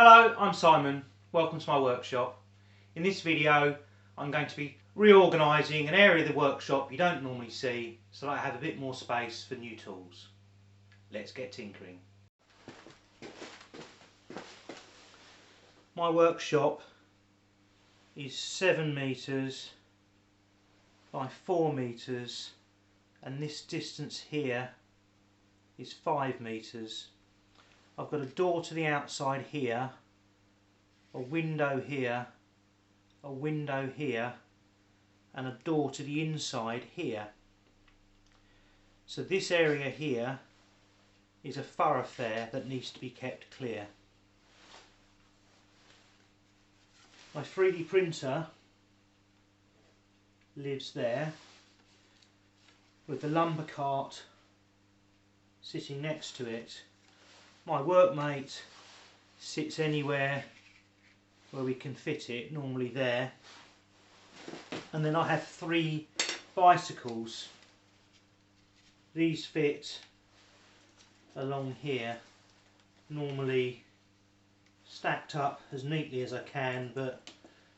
Hello, I'm Simon. Welcome to my workshop. In this video I'm going to be reorganising an area of the workshop you don't normally see so that I have a bit more space for new tools. Let's get tinkering. My workshop is 7 metres by 4 metres and this distance here is 5 metres. I've got a door to the outside here, a window here, a window here and a door to the inside here. So this area here is a thoroughfare that needs to be kept clear. My 3D printer lives there with the lumber cart sitting next to it. My workmate sits anywhere where we can fit it, normally there. And then I have 3 bicycles. These fit along here, normally stacked up as neatly as I can, but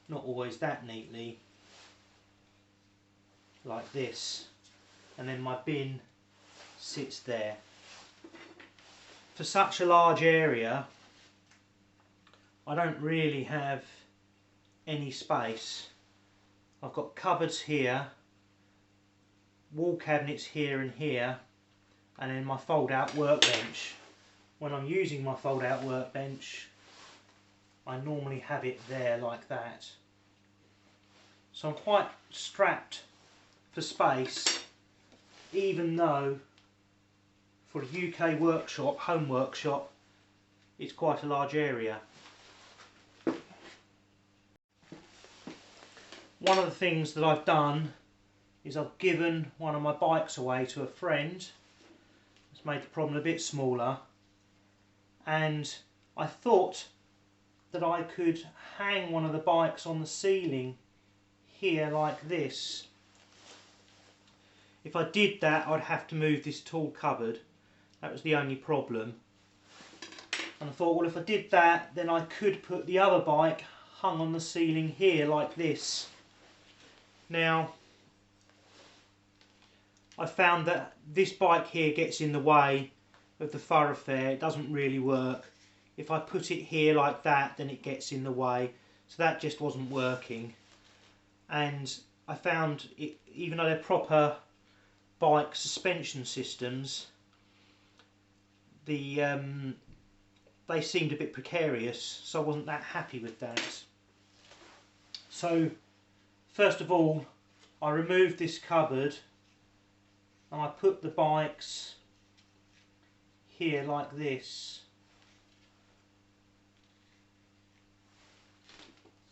not always that neatly, like this. And then my bin sits there. For such a large area, I don't really have any space. I've got cupboards here, wall cabinets here and here, and then my fold-out workbench. When I'm using my fold-out workbench, I normally have it there like that. So I'm quite strapped for space, even though for a UK workshop, home workshop, it's quite a large area. One of the things that I've done is I've given one of my bikes away to a friend. It's made the problem a bit smaller, and I thought that I could hang one of the bikes on the ceiling here like this. If I did that, I'd have to move this tall cupboard. That was the only problem. And I thought, well, if I did that, then I could put the other bike hung on the ceiling here like this. Now, I found that this bike here gets in the way of the thoroughfare. It doesn't really work. If I put it here like that, then it gets in the way. So that just wasn't working. And I found, even though they're proper bike suspension systems, they seemed a bit precarious, so I wasn't that happy with that. So first of all, I removed this cupboard and I put the bikes here like this.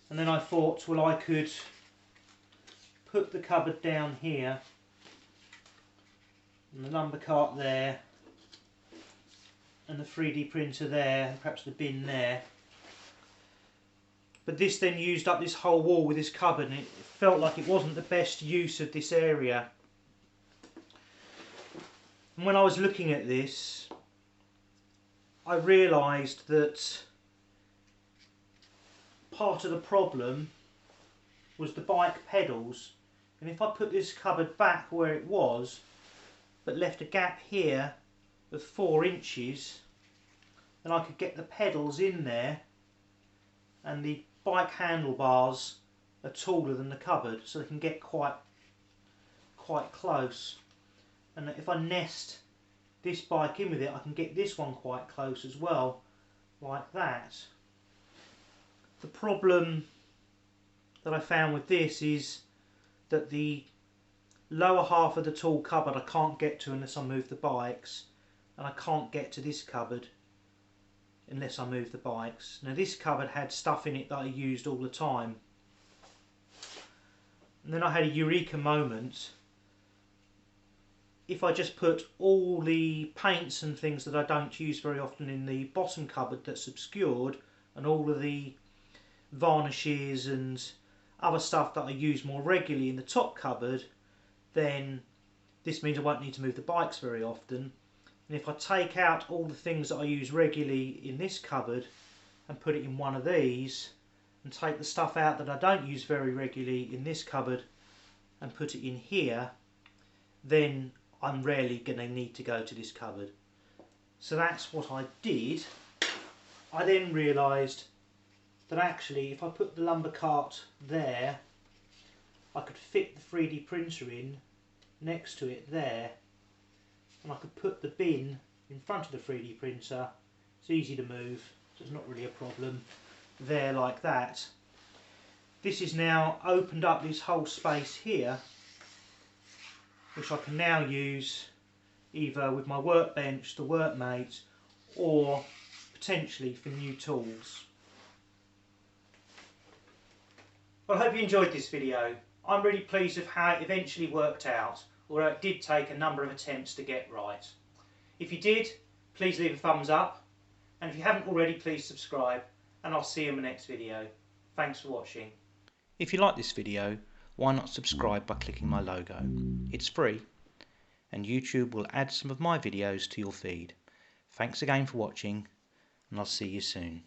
And then I thought, well, I could put the cupboard down here and the lumber cart there and the 3D printer there, and perhaps the bin there. But this then used up this whole wall with this cupboard, and it felt like it wasn't the best use of this area. And when I was looking at this, I realised that part of the problem was the bike pedals. And if I put this cupboard back where it was, but left a gap here of 4 inches, then I could get the pedals in there, and the bike handlebars are taller than the cupboard, so they can get quite close. And if I nest this bike in with it, I can get this one quite close as well, like that. The problem that I found with this is that the lower half of the tall cupboard I can't get to unless I move the bikes, and I can't get to this cupboard unless I move the bikes. Now this cupboard had stuff in it that I used all the time. And then I had a eureka moment. If I just put all the paints and things that I don't use very often in the bottom cupboard that's obscured, and all of the varnishes and other stuff that I use more regularly in the top cupboard, then this means I won't need to move the bikes very often. And if I take out all the things that I use regularly in this cupboard and put it in one of these and take the stuff out that I don't use very regularly in this cupboard and put it in here, then I'm rarely going to need to go to this cupboard. So that's what I did. I then realised that actually if I put the lumber cart there, I could fit the 3D printer in next to it there, and I could put the bin in front of the 3D printer. It's easy to move, so it's not really a problem there like that. This has now opened up this whole space here, which I can now use either with my workbench, the workmates, or potentially for new tools. Well, I hope you enjoyed this video. I'm really pleased with how it eventually worked out, although it did take a number of attempts to get right. If you did, please leave a thumbs up, and if you haven't already, please subscribe, and I'll see you in the next video. Thanks for watching. If you like this video, why not subscribe by clicking my logo? It's free, and YouTube will add some of my videos to your feed. Thanks again for watching, and I'll see you soon.